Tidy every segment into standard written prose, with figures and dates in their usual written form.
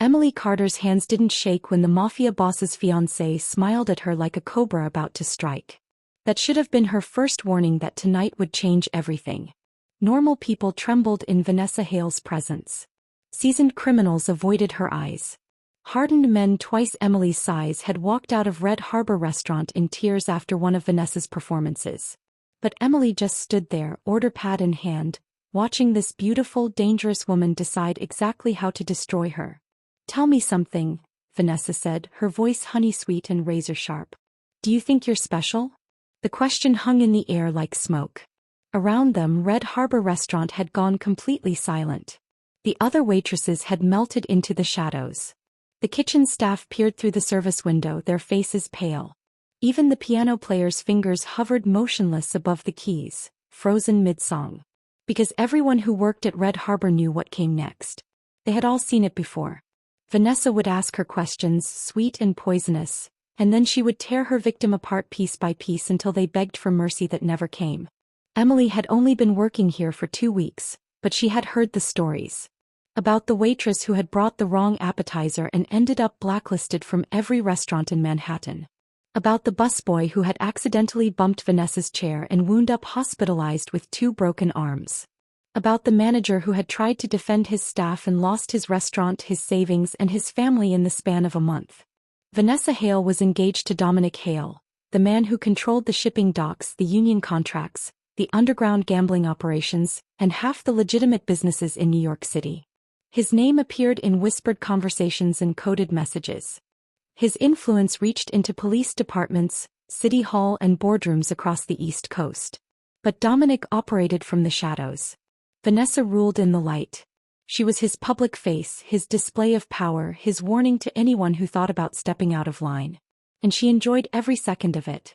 Emily Carter's hands didn't shake when the Mafia boss's fiancé smiled at her like a cobra about to strike. That should have been her first warning that tonight would change everything. Normal people trembled in Vanessa Hale's presence. Seasoned criminals avoided her eyes. Hardened men twice Emily's size had walked out of Red Harbor restaurant in tears after one of Vanessa's performances. But Emily just stood there, order pad in hand, watching this beautiful, dangerous woman decide exactly how to destroy her. "Tell me something," Vanessa said, her voice honey-sweet and razor-sharp. "Do you think you're special?" The question hung in the air like smoke. Around them, Red Harbor restaurant had gone completely silent. The other waitresses had melted into the shadows. The kitchen staff peered through the service window, their faces pale. Even the piano player's fingers hovered motionless above the keys, frozen mid-song. Because everyone who worked at Red Harbor knew what came next. They had all seen it before. Vanessa would ask her questions, sweet and poisonous, and then she would tear her victim apart piece by piece until they begged for mercy that never came. Emily had only been working here for 2 weeks, but she had heard the stories. About the waitress who had brought the wrong appetizer and ended up blacklisted from every restaurant in Manhattan. About the busboy who had accidentally bumped Vanessa's chair and wound up hospitalized with 2 broken arms. About the manager who had tried to defend his staff and lost his restaurant, his savings, and his family in the span of a month. Vanessa Hale was engaged to Dominic Hale, the man who controlled the shipping docks, the union contracts, the underground gambling operations, and half the legitimate businesses in New York City. His name appeared in whispered conversations and coded messages. His influence reached into police departments, city hall, and boardrooms across the East Coast. But Dominic operated from the shadows. Vanessa ruled in the light. She was his public face, his display of power, his warning to anyone who thought about stepping out of line. And she enjoyed every second of it.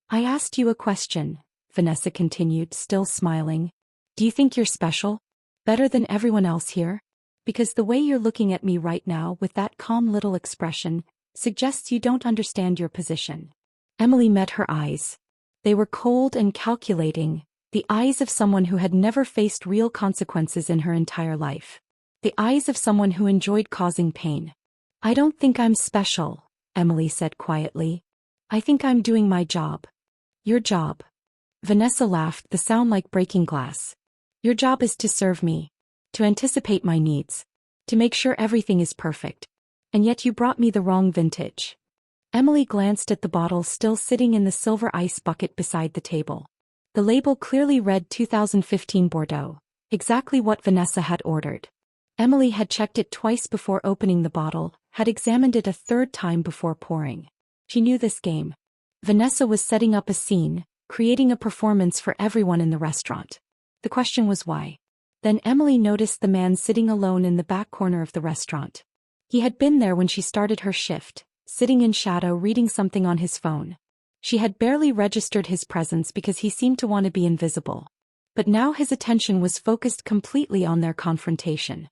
"I asked you a question," Vanessa continued, still smiling. "Do you think you're special? Better than everyone else here? Because the way you're looking at me right now with that calm little expression suggests you don't understand your position." Emily met her eyes. They were cold and calculating, the eyes of someone who had never faced real consequences in her entire life. The eyes of someone who enjoyed causing pain. "I don't think I'm special," Emily said quietly. "I think I'm doing my job." "Your job?" Vanessa laughed, the sound like breaking glass. "Your job is to serve me. To anticipate my needs. To make sure everything is perfect. And yet you brought me the wrong vintage." Emily glanced at the bottle still sitting in the silver ice bucket beside the table. The label clearly read 2015 Bordeaux, exactly what Vanessa had ordered. Emily had checked it twice before opening the bottle, had examined it a 3rd time before pouring. She knew this game. Vanessa was setting up a scene, creating a performance for everyone in the restaurant. The question was why. Then Emily noticed the man sitting alone in the back corner of the restaurant. He had been there when she started her shift, sitting in shadow reading something on his phone. She had barely registered his presence because he seemed to want to be invisible. But now his attention was focused completely on their confrontation.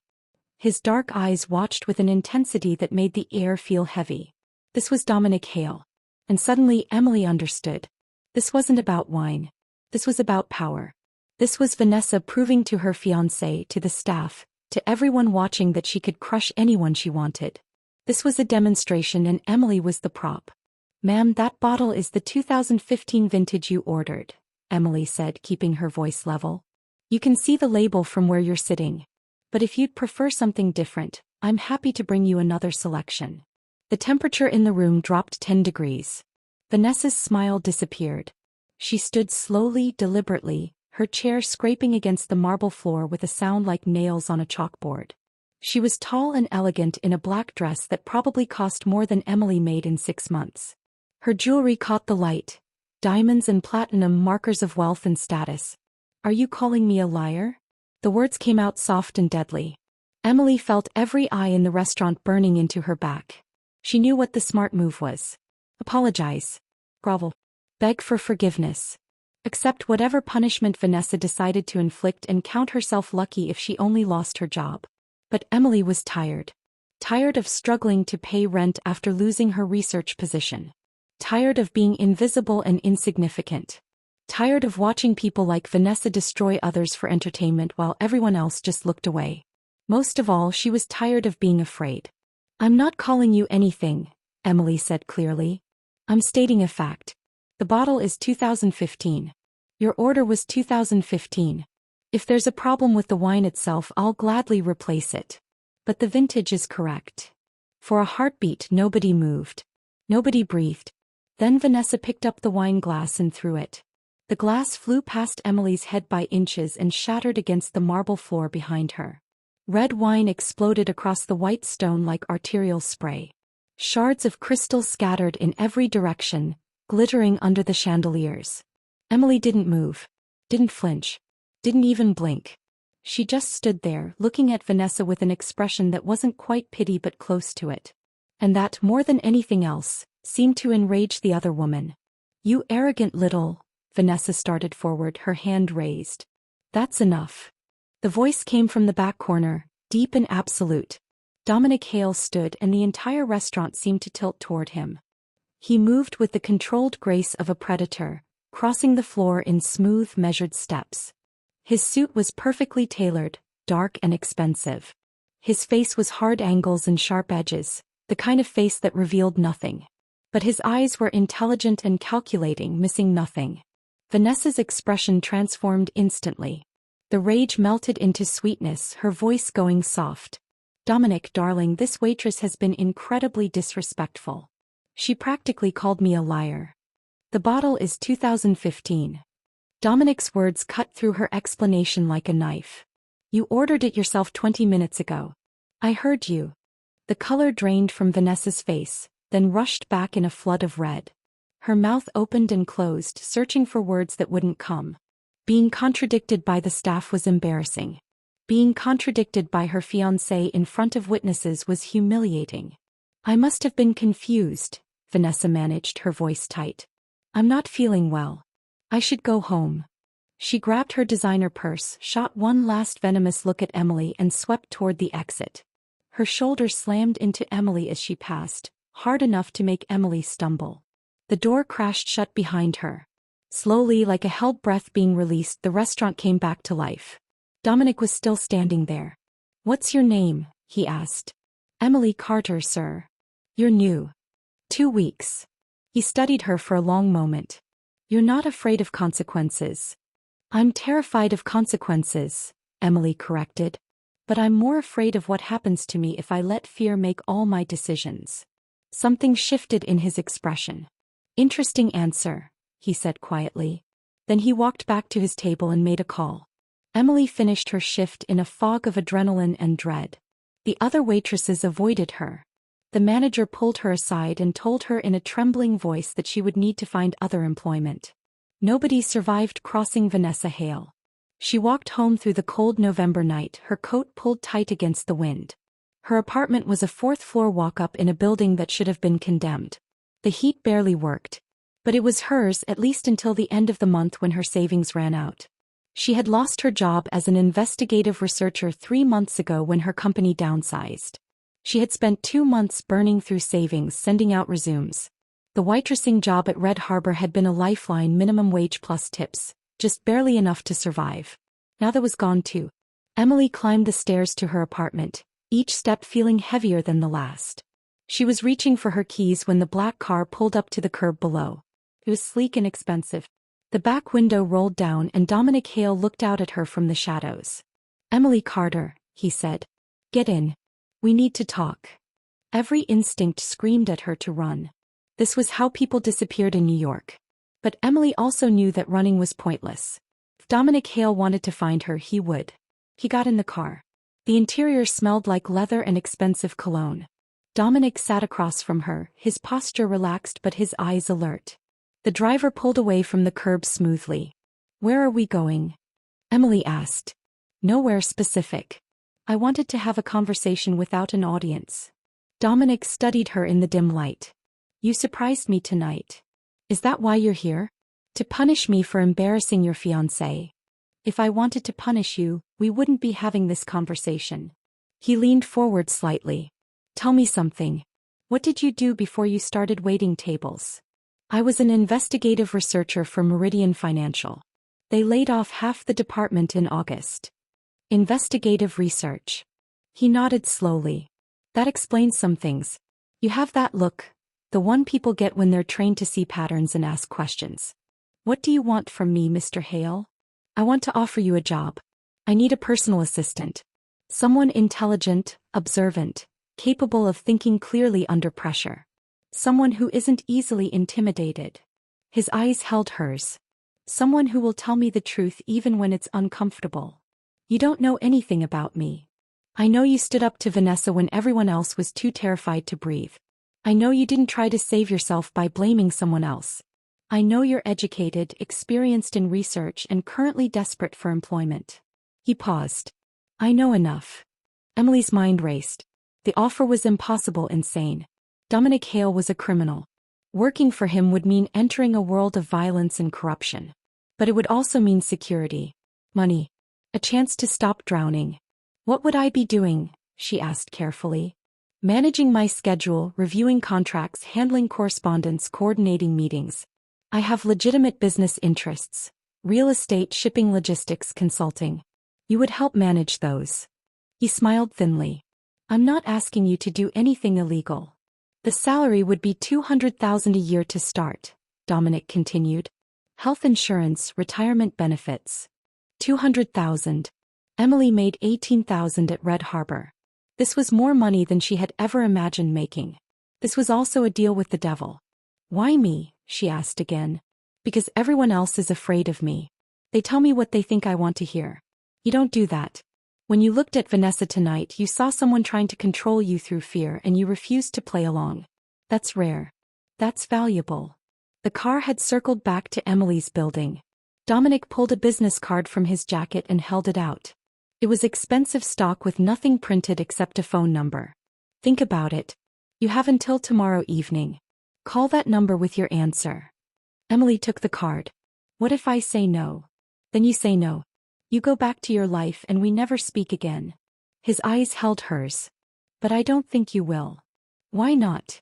His dark eyes watched with an intensity that made the air feel heavy. This was Dominic Hale. And suddenly Emily understood. This wasn't about wine. This was about power. This was Vanessa proving to her fiancé, to the staff, to everyone watching that she could crush anyone she wanted. This was a demonstration and Emily was the prop. "Ma'am, that bottle is the 2015 vintage you ordered," Emily said, keeping her voice level. "You can see the label from where you're sitting. But if you'd prefer something different, I'm happy to bring you another selection." The temperature in the room dropped 10 degrees. Vanessa's smile disappeared. She stood slowly, deliberately, her chair scraping against the marble floor with a sound like nails on a chalkboard. She was tall and elegant in a black dress that probably cost more than Emily made in 6 months. Her jewelry caught the light. Diamonds and platinum, markers of wealth and status. "Are you calling me a liar?" The words came out soft and deadly. Emily felt every eye in the restaurant burning into her back. She knew what the smart move was. Apologize. Grovel. Beg for forgiveness. Accept whatever punishment Vanessa decided to inflict and count herself lucky if she only lost her job. But Emily was tired. Tired of struggling to pay rent after losing her research position. Tired of being invisible and insignificant. Tired of watching people like Vanessa destroy others for entertainment while everyone else just looked away. Most of all, she was tired of being afraid. I'm not calling you anything, Emily said clearly. I'm stating a fact. The bottle is 2015. Your order was 2015. If there's a problem with the wine itself, I'll gladly replace it. But the vintage is correct. For a heartbeat, nobody moved. Nobody breathed. Then Vanessa picked up the wine glass and threw it. The glass flew past Emily's head by inches and shattered against the marble floor behind her. Red wine exploded across the white stone like arterial spray. Shards of crystal scattered in every direction, glittering under the chandeliers. Emily didn't move. Didn't flinch. Didn't even blink. She just stood there, looking at Vanessa with an expression that wasn't quite pity but close to it. And that, more than anything else, seemed to enrage the other woman. You arrogant little... Vanessa started forward, her hand raised. That's enough. The voice came from the back corner, deep and absolute. Dominic Hale stood and the entire restaurant seemed to tilt toward him. He moved with the controlled grace of a predator, crossing the floor in smooth, measured steps. His suit was perfectly tailored, dark and expensive. His face was hard angles and sharp edges, the kind of face that revealed nothing. But his eyes were intelligent and calculating, missing nothing. Vanessa's expression transformed instantly. The rage melted into sweetness, her voice going soft. Dominic, darling, this waitress has been incredibly disrespectful. She practically called me a liar. The bottle is 2015. Dominic's words cut through her explanation like a knife. You ordered it yourself 20 minutes ago. I heard you. The color drained from Vanessa's face, then rushed back in a flood of red. Her mouth opened and closed, searching for words that wouldn't come. Being contradicted by the staff was embarrassing. Being contradicted by her fiancé in front of witnesses was humiliating. I must have been confused, Vanessa managed, her voice tight. I'm not feeling well. I should go home. She grabbed her designer purse, shot one last venomous look at Emily and swept toward the exit. Her shoulder slammed into Emily as she passed, hard enough to make Emily stumble. The door crashed shut behind her. Slowly, like a held breath being released, the restaurant came back to life. Dominic was still standing there. What's your name? He asked. Emily Carter, sir. You're new. 2 weeks. He studied her for a long moment. You're not afraid of consequences. I'm terrified of consequences, Emily corrected. But I'm more afraid of what happens to me if I let fear make all my decisions. Something shifted in his expression. Interesting answer, he said quietly. Then he walked back to his table and made a call. Emily finished her shift in a fog of adrenaline and dread. The other waitresses avoided her. The manager pulled her aside and told her in a trembling voice that she would need to find other employment. Nobody survived crossing Vanessa Hale. She walked home through the cold November night, her coat pulled tight against the wind. Her apartment was a 4th-floor walk-up in a building that should have been condemned. The heat barely worked. But it was hers, at least until the end of the month when her savings ran out. She had lost her job as an investigative researcher 3 months ago when her company downsized. She had spent 2 months burning through savings, sending out resumes. The waitressing job at Red Harbor had been a lifeline, minimum wage plus tips, just barely enough to survive. Now that was gone too. Emily climbed the stairs to her apartment, each step feeling heavier than the last. She was reaching for her keys when the black car pulled up to the curb below. It was sleek and expensive. The back window rolled down and Dominic Hale looked out at her from the shadows. Emily Carter, he said. Get in. We need to talk. Every instinct screamed at her to run. This was how people disappeared in New York. But Emily also knew that running was pointless. If Dominic Hale wanted to find her, he would. He got in the car. The interior smelled like leather and expensive cologne. Dominic sat across from her, his posture relaxed but his eyes alert. The driver pulled away from the curb smoothly. Where are we going? Emily asked. Nowhere specific. I wanted to have a conversation without an audience. Dominic studied her in the dim light. You surprised me tonight. Is that why you're here? To punish me for embarrassing your fiancé. If I wanted to punish you, we wouldn't be having this conversation. He leaned forward slightly. Tell me something. What did you do before you started waiting tables? I was an investigative researcher for Meridian Financial. They laid off half the department in August. Investigative research. He nodded slowly. That explains some things. You have that look, the one people get when they're trained to see patterns and ask questions. What do you want from me, Mr. Hale? I want to offer you a job. I need a personal assistant. Someone intelligent, observant, capable of thinking clearly under pressure. Someone who isn't easily intimidated. His eyes held hers. Someone who will tell me the truth even when it's uncomfortable. You don't know anything about me. I know you stood up to Vanessa when everyone else was too terrified to breathe. I know you didn't try to save yourself by blaming someone else. I know you're educated, experienced in research, and currently desperate for employment. He paused. I know enough. Emily's mind raced. The offer was impossible, insane. Dominic Hale was a criminal. Working for him would mean entering a world of violence and corruption. But it would also mean security. Money. A chance to stop drowning. What would I be doing? She asked carefully. Managing my schedule, reviewing contracts, handling correspondence, coordinating meetings. I have legitimate business interests. Real estate, shipping, logistics, consulting. You would help manage those. He smiled thinly. I'm not asking you to do anything illegal. The salary would be $200,000 a year to start, Dominic continued. Health insurance, retirement benefits. $200,000. Emily made $18,000 at Red Harbor. This was more money than she had ever imagined making. This was also a deal with the devil. Why me? She asked again. Because everyone else is afraid of me. They tell me what they think I want to hear. You don't do that. When you looked at Vanessa tonight, you saw someone trying to control you through fear and you refused to play along. That's rare. That's valuable. The car had circled back to Emily's building. Dominic pulled a business card from his jacket and held it out. It was expensive stock with nothing printed except a phone number. Think about it. You have until tomorrow evening. Call that number with your answer. Emily took the card. What if I say no? Then you say no. You go back to your life and we never speak again. His eyes held hers. But I don't think you will. Why not?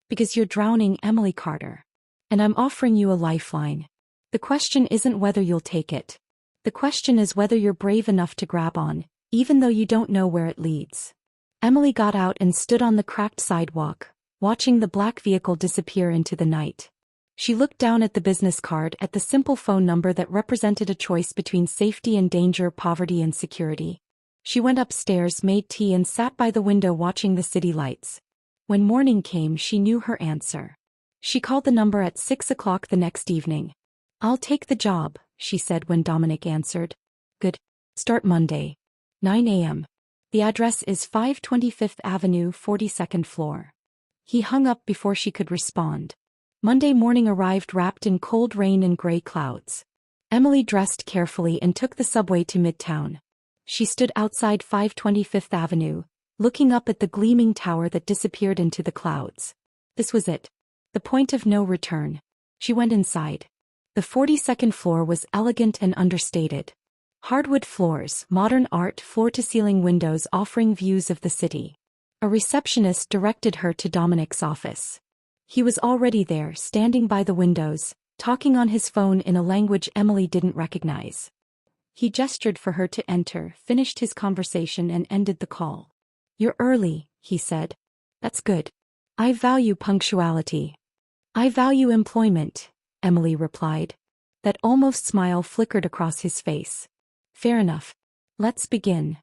Because you're drowning, Emily Carter. And I'm offering you a lifeline. The question isn't whether you'll take it. The question is whether you're brave enough to grab on, even though you don't know where it leads. Emily got out and stood on the cracked sidewalk, watching the black vehicle disappear into the night. She looked down at the business card, at the simple phone number that represented a choice between safety and danger, poverty and security. She went upstairs, made tea and sat by the window watching the city lights. When morning came, she knew her answer. She called the number at 6 o'clock the next evening. I'll take the job, she said when Dominic answered. Good. Start Monday. 9 a.m. The address is 525th Avenue, 42nd floor. He hung up before she could respond. Monday morning arrived wrapped in cold rain and gray clouds. Emily dressed carefully and took the subway to Midtown. She stood outside 525th Avenue, looking up at the gleaming tower that disappeared into the clouds. This was it. The point of no return. She went inside. The 42nd floor was elegant and understated. Hardwood floors, modern art, floor-to-ceiling windows offering views of the city. A receptionist directed her to Dominic's office. He was already there, standing by the windows, talking on his phone in a language Emily didn't recognize. He gestured for her to enter, finished his conversation and ended the call. You're early, he said. That's good. I value punctuality. I value employment, Emily replied. That almost smile flickered across his face. Fair enough. Let's begin.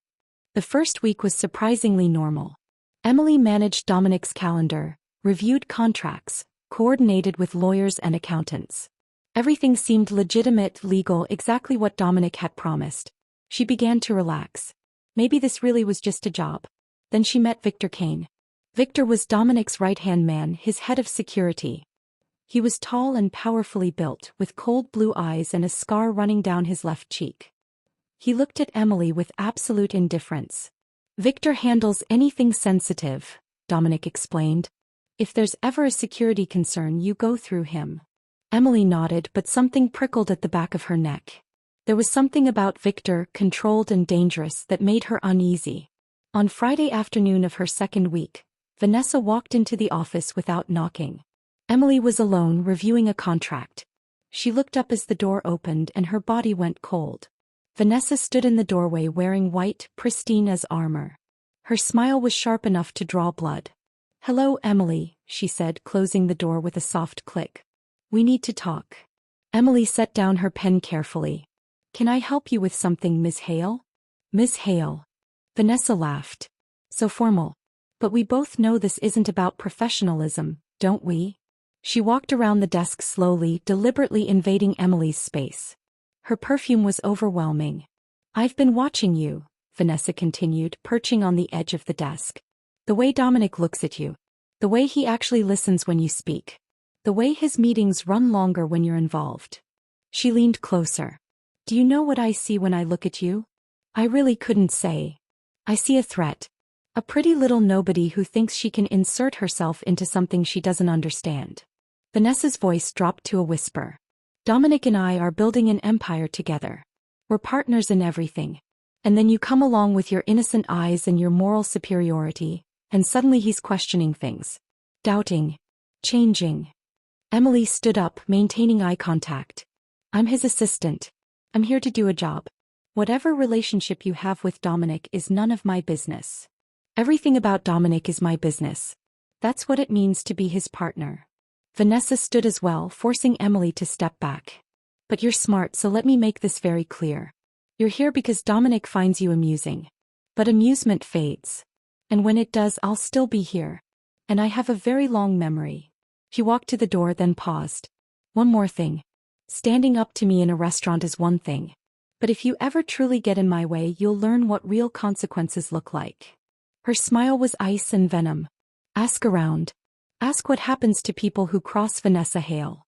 The first week was surprisingly normal. Emily managed Dominic's calendar, reviewed contracts, coordinated with lawyers and accountants. Everything seemed legitimate, legal, exactly what Dominic had promised. She began to relax. Maybe this really was just a job. Then she met Victor Kane. Victor was Dominic's right-hand man, his head of security. He was tall and powerfully built, with cold blue eyes and a scar running down his left cheek. He looked at Emily with absolute indifference. Victor handles anything sensitive, Dominic explained. If there's ever a security concern, you go through him. Emily nodded, but something prickled at the back of her neck. There was something about Victor, controlled and dangerous, that made her uneasy. On Friday afternoon of her second week, Vanessa walked into the office without knocking. Emily was alone, reviewing a contract. She looked up as the door opened and her body went cold. Vanessa stood in the doorway wearing white, pristine as armor. Her smile was sharp enough to draw blood. "Hello, Emily," she said, closing the door with a soft click. "We need to talk." Emily set down her pen carefully. "Can I help you with something, Miss Hale?" "Miss Hale." Vanessa laughed. "So formal. But we both know this isn't about professionalism, don't we?" She walked around the desk slowly, deliberately invading Emily's space. Her perfume was overwhelming. "I've been watching you," Vanessa continued, perching on the edge of the desk. "The way Dominic looks at you. The way he actually listens when you speak. The way his meetings run longer when you're involved." She leaned closer. "Do you know what I see when I look at you?" "I really couldn't say. I see a threat. A pretty little nobody who thinks she can insert herself into something she doesn't understand." Vanessa's voice dropped to a whisper. "Dominic and I are building an empire together. We're partners in everything. And then you come along with your innocent eyes and your moral superiority, and suddenly he's questioning things. Doubting. Changing." Emily stood up, maintaining eye contact. "I'm his assistant. I'm here to do a job. Whatever relationship you have with Dominic is none of my business. Everything about Dominic is my business. That's what it means to be his partner." Vanessa stood as well, forcing Emily to step back. "But you're smart, so let me make this very clear. You're here because Dominic finds you amusing. But amusement fades. And when it does, I'll still be here. And I have a very long memory." She walked to the door, then paused. "One more thing. Standing up to me in a restaurant is one thing. But if you ever truly get in my way, you'll learn what real consequences look like." Her smile was ice and venom. "Ask around. Ask what happens to people who cross Vanessa Hale."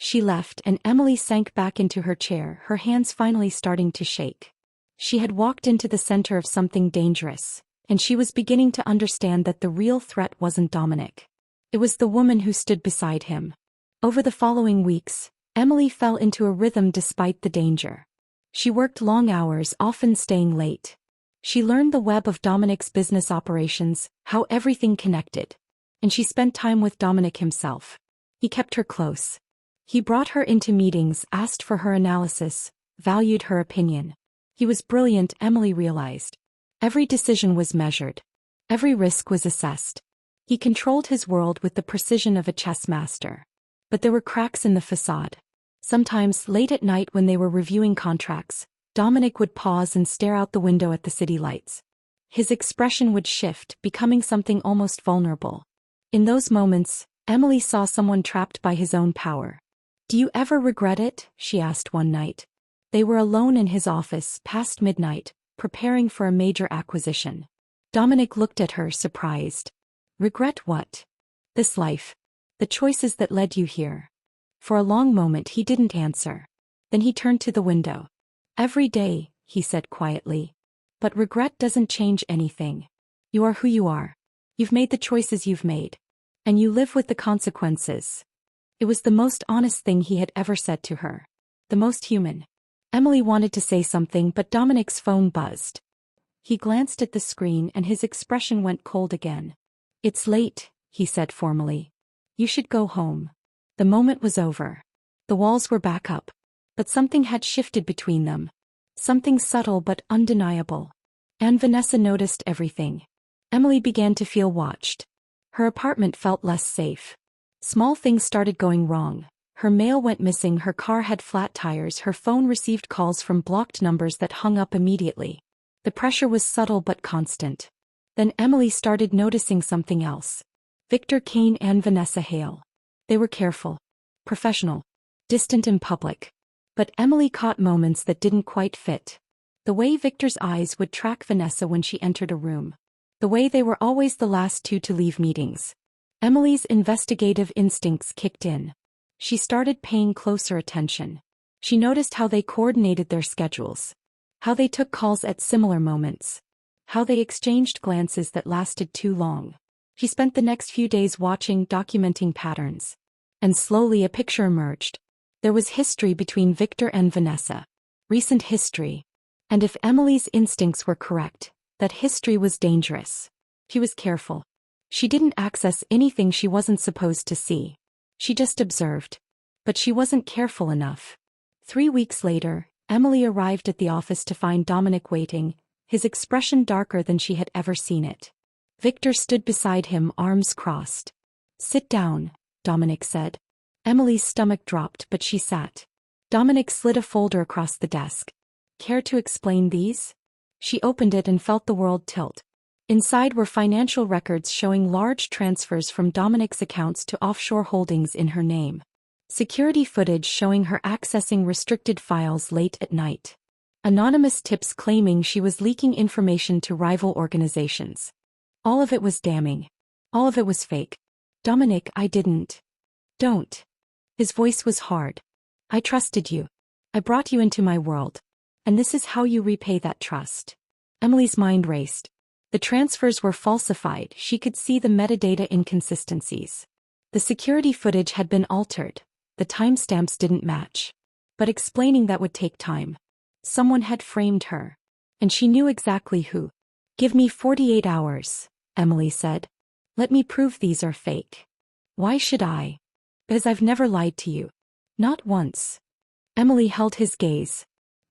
She left, and Emily sank back into her chair, her hands finally starting to shake. She had walked into the center of something dangerous, and she was beginning to understand that the real threat wasn't Dominic. It was the woman who stood beside him. Over the following weeks, Emily fell into a rhythm despite the danger. She worked long hours, often staying late. She learned the web of Dominic's business operations, how everything connected. And she spent time with Dominic himself. He kept her close. He brought her into meetings, asked for her analysis, valued her opinion. He was brilliant, Emily realized. Every decision was measured. Every risk was assessed. He controlled his world with the precision of a chess master. But there were cracks in the facade. Sometimes, late at night when they were reviewing contracts, Dominic would pause and stare out the window at the city lights. His expression would shift, becoming something almost vulnerable. In those moments, Emily saw someone trapped by his own power. "Do you ever regret it?" she asked one night. They were alone in his office, past midnight, preparing for a major acquisition. Dominic looked at her, surprised. "Regret what?" "This life. The choices that led you here." For a long moment he didn't answer. Then he turned to the window. "Every day," he said quietly. "But regret doesn't change anything. You are who you are. You've made the choices you've made. And you live with the consequences." It was the most honest thing he had ever said to her. The most human. Emily wanted to say something, but Dominic's phone buzzed. He glanced at the screen and his expression went cold again. "It's late," he said formally. "You should go home." The moment was over. The walls were back up. But something had shifted between them. Something subtle but undeniable. And Vanessa noticed everything. Emily began to feel watched. Her apartment felt less safe. Small things started going wrong. Her mail went missing, her car had flat tires, her phone received calls from blocked numbers that hung up immediately. The pressure was subtle but constant. Then Emily started noticing something else. Victor Kane and Vanessa Hale. They were careful. Professional. Distant in public. But Emily caught moments that didn't quite fit. The way Victor's eyes would track Vanessa when she entered a room. The way they were always the last two to leave meetings. Emily's investigative instincts kicked in. She started paying closer attention. She noticed how they coordinated their schedules. How they took calls at similar moments. How they exchanged glances that lasted too long. She spent the next few days watching, documenting patterns. And slowly a picture emerged. There was history between Victor and Vanessa. Recent history. And if Emily's instincts were correct, that history was dangerous. She was careful. She didn't access anything she wasn't supposed to see. She just observed. But she wasn't careful enough. 3 weeks later, Emily arrived at the office to find Dominic waiting, his expression darker than she had ever seen it. Victor stood beside him, arms crossed. "Sit down," Dominic said. Emily's stomach dropped, but she sat. Dominic slid a folder across the desk. "Care to explain these?" She opened it and felt the world tilt. Inside were financial records showing large transfers from Dominic's accounts to offshore holdings in her name. Security footage showing her accessing restricted files late at night. Anonymous tips claiming she was leaking information to rival organizations. All of it was damning. All of it was fake. "Dominic, I didn't." "Don't." His voice was hard. "I trusted you. I brought you into my world. And this is how you repay that trust." Emily's mind raced. The transfers were falsified. She could see the metadata inconsistencies. The security footage had been altered. The timestamps didn't match. But explaining that would take time. Someone had framed her. And she knew exactly who. "Give me 48 hours, Emily said. "Let me prove these are fake." "Why should I?" "Because I've never lied to you. Not once." Emily held his gaze.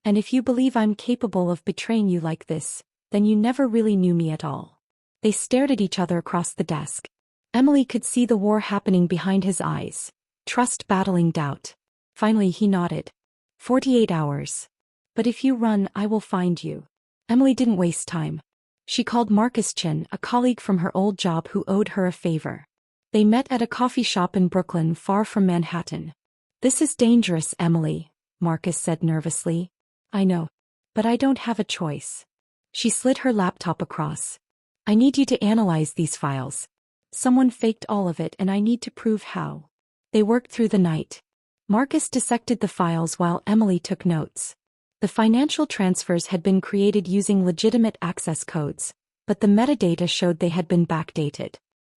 "And if you believe I'm capable of betraying you like this, then you never really knew me at all." They stared at each other across the desk. Emily could see the war happening behind his eyes. Trust battling doubt. Finally he nodded. 48 hours. But if you run, I will find you." Emily didn't waste time. She called Marcus Chin, a colleague from her old job who owed her a favor. They met at a coffee shop in Brooklyn, far from Manhattan. "This is dangerous, Emily," Marcus said nervously. "I know. But I don't have a choice." She slid her laptop across. "I need you to analyze these files. Someone faked all of it and I need to prove how." They worked through the night. Marcus dissected the files while Emily took notes. The financial transfers had been created using legitimate access codes, but the metadata showed they had been backdated.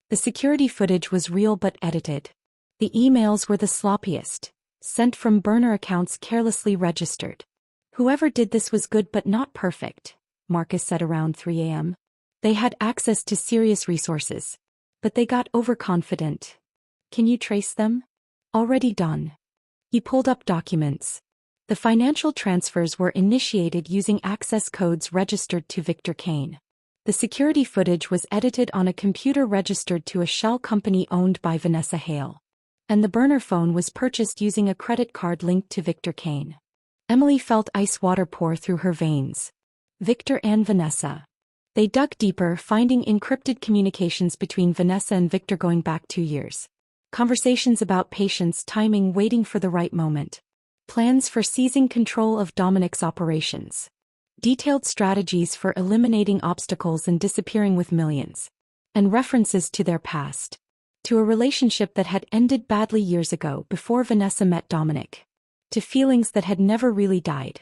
The security footage was real but edited. The emails were the sloppiest, sent from burner accounts carelessly registered. "Whoever did this was good but not perfect," Marcus said around 3 a.m. "They had access to serious resources. But they got overconfident." "Can you trace them?" "Already done." He pulled up documents. The financial transfers were initiated using access codes registered to Victor Kane. The security footage was edited on a computer registered to a shell company owned by Vanessa Hale. And the burner phone was purchased using a credit card linked to Victor Kane. Emily felt ice water pour through her veins. Victor and Vanessa. They dug deeper, finding encrypted communications between Vanessa and Victor going back 2 years. Conversations about patience, timing, waiting for the right moment. Plans for seizing control of Dominic's operations. Detailed strategies for eliminating obstacles and disappearing with millions. And references to their past. To a relationship that had ended badly years ago before Vanessa met Dominic. To feelings that had never really died.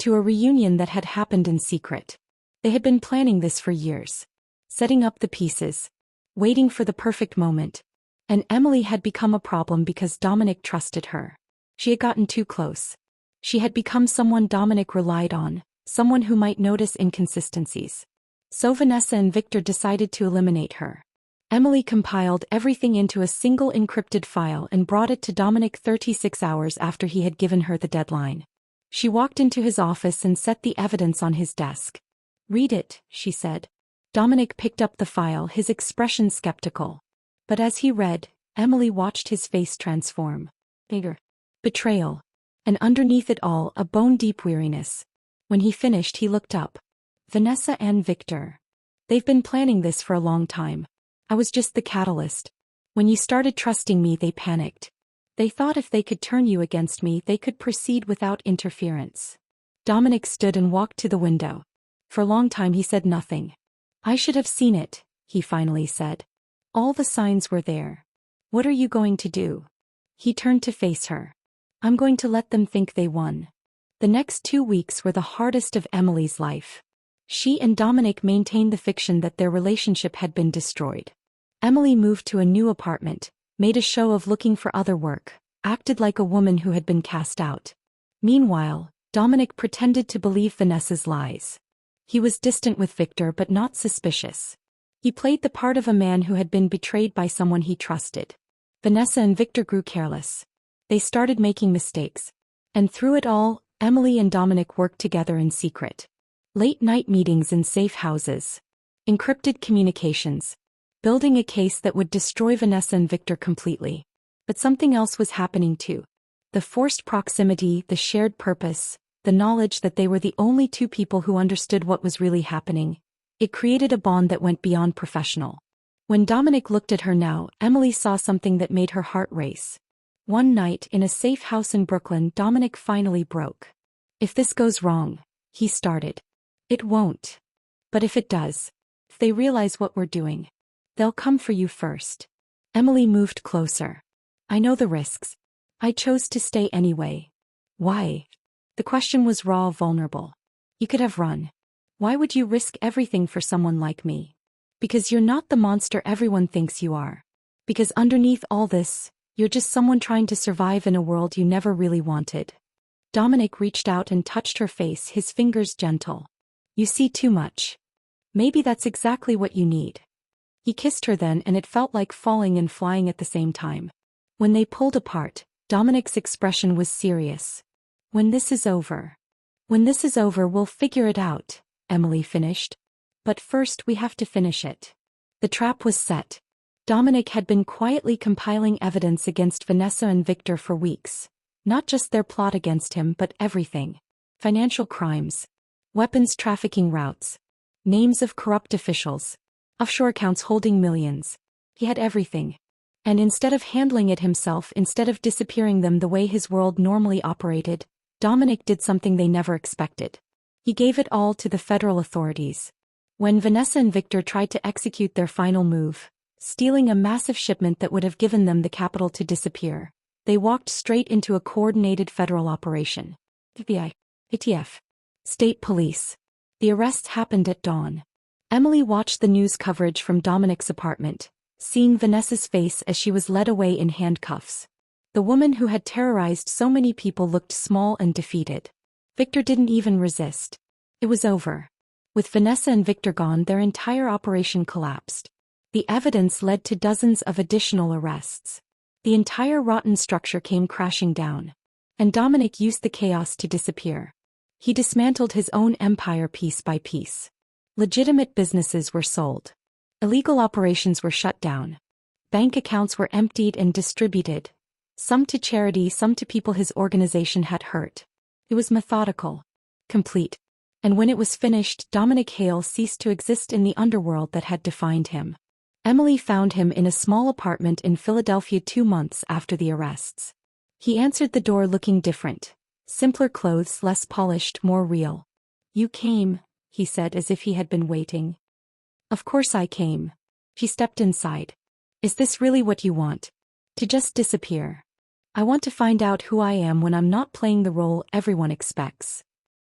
To a reunion that had happened in secret. They had been planning this for years. Setting up the pieces. Waiting for the perfect moment. And Emily had become a problem because Dominic trusted her. She had gotten too close. She had become someone Dominic relied on, someone who might notice inconsistencies. So Vanessa and Victor decided to eliminate her. Emily compiled everything into a single encrypted file and brought it to Dominic 36 hours after he had given her the deadline. She walked into his office and set the evidence on his desk. "Read it," she said. Dominic picked up the file, his expression skeptical. But as he read, Emily watched his face transform. Bigger. Betrayal. And underneath it all, a bone-deep weariness. When he finished, he looked up. "Vanessa and Victor. They've been planning this for a long time. I was just the catalyst. When you started trusting me, they panicked. They thought if they could turn you against me, they could proceed without interference." Dominic stood and walked to the window. For a long time he said nothing. "I should have seen it," he finally said. "All the signs were there. What are you going to do?" He turned to face her. "I'm going to let them think they won." The next 2 weeks were the hardest of Emily's life. She and Dominic maintained the fiction that their relationship had been destroyed. Emily moved to a new apartment, made a show of looking for other work, acted like a woman who had been cast out. Meanwhile, Dominic pretended to believe Vanessa's lies. He was distant with Victor but not suspicious. He played the part of a man who had been betrayed by someone he trusted. Vanessa and Victor grew careless. They started making mistakes. And through it all, Emily and Dominic worked together in secret. Late-night meetings in safe houses. Encrypted communications. Building a case that would destroy Vanessa and Victor completely. But something else was happening too. The forced proximity, the shared purpose, the knowledge that they were the only two people who understood what was really happening. It created a bond that went beyond professional. When Dominic looked at her now, Emily saw something that made her heart race. One night, in a safe house in Brooklyn, Dominic finally broke. "If this goes wrong," he started. "It won't. But if it does, if they realize what we're doing, they'll come for you first." Emily moved closer. "I know the risks. I chose to stay anyway." "Why?" The question was raw, vulnerable. "You could have run. Why would you risk everything for someone like me?" "Because you're not the monster everyone thinks you are. Because underneath all this, you're just someone trying to survive in a world you never really wanted." Dominic reached out and touched her face, his fingers gentle. "You see too much. Maybe that's exactly what you need." He kissed her then, and it felt like falling and flying at the same time. When they pulled apart, Dominic's expression was serious. When this is over, we'll figure it out," Emily finished. "But first we have to finish it." The trap was set. Dominic had been quietly compiling evidence against Vanessa and Victor for weeks. Not just their plot against him, but everything. Financial crimes. Weapons trafficking routes. Names of corrupt officials. Offshore accounts holding millions. He had everything. And instead of handling it himself, instead of disappearing them the way his world normally operated, Dominic did something they never expected. He gave it all to the federal authorities. When Vanessa and Victor tried to execute their final move, stealing a massive shipment that would have given them the capital to disappear, they walked straight into a coordinated federal operation. FBI, ATF, state police. The arrests happened at dawn. Emily watched the news coverage from Dominic's apartment, seeing Vanessa's face as she was led away in handcuffs. The woman who had terrorized so many people looked small and defeated. Victor didn't even resist. It was over. With Vanessa and Victor gone, their entire operation collapsed. The evidence led to dozens of additional arrests. The entire rotten structure came crashing down. And Dominic used the chaos to disappear. He dismantled his own empire piece by piece. Legitimate businesses were sold. Illegal operations were shut down. Bank accounts were emptied and distributed. Some to charity, some to people his organization had hurt. It was methodical. Complete. And when it was finished, Dominic Hale ceased to exist in the underworld that had defined him. Emily found him in a small apartment in Philadelphia 2 months after the arrests. He answered the door looking different. Simpler clothes, less polished, more real. "You came," he said as if he had been waiting. "Of course I came." She stepped inside. "Is this really what you want? To just disappear?" "I want to find out who I am when I'm not playing the role everyone expects."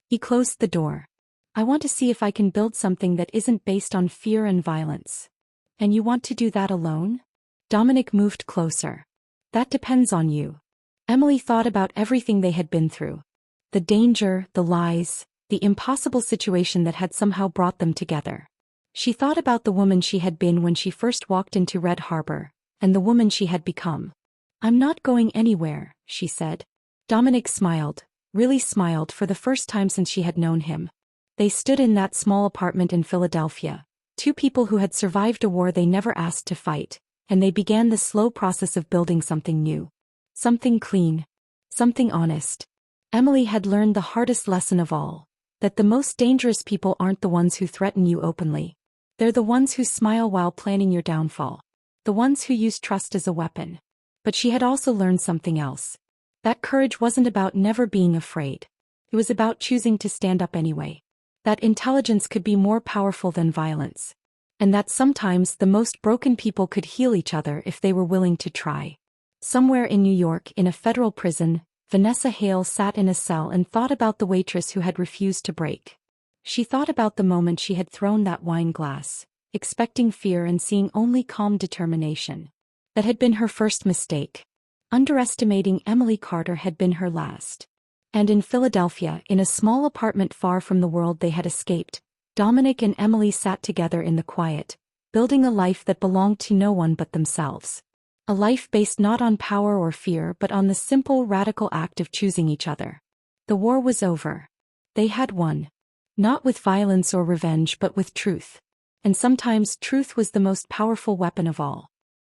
He closed the door. "I want to see if I can build something that isn't based on fear and violence." "And you want to do that alone?" Dominic moved closer. "That depends on you." Emily thought about everything they had been through. The danger, the lies, the impossible situation that had somehow brought them together. She thought about the woman she had been when she first walked into Red Harbor, and the woman she had become. "I'm not going anywhere," she said. Dominic smiled, really smiled for the first time since she had known him. They stood in that small apartment in Philadelphia, two people who had survived a war they never asked to fight, and they began the slow process of building something new. Something clean. Something honest. Emily had learned the hardest lesson of all, that the most dangerous people aren't the ones who threaten you openly. They're the ones who smile while planning your downfall. The ones who use trust as a weapon. But she had also learned something else. That courage wasn't about never being afraid. It was about choosing to stand up anyway. That intelligence could be more powerful than violence. And that sometimes the most broken people could heal each other if they were willing to try. Somewhere in New York, in a federal prison, Vanessa Hale sat in a cell and thought about the waitress who had refused to break. She thought about the moment she had thrown that wine glass, expecting fear and seeing only calm determination. That had been her first mistake. Underestimating Emily Carter had been her last. And in Philadelphia, in a small apartment far from the world they had escaped, Dominic and Emily sat together in the quiet, building a life that belonged to no one but themselves. A life based not on power or fear but on the simple, radical act of choosing each other. The war was over. They had won. Not with violence or revenge but with truth. And sometimes truth was the most powerful weapon of all.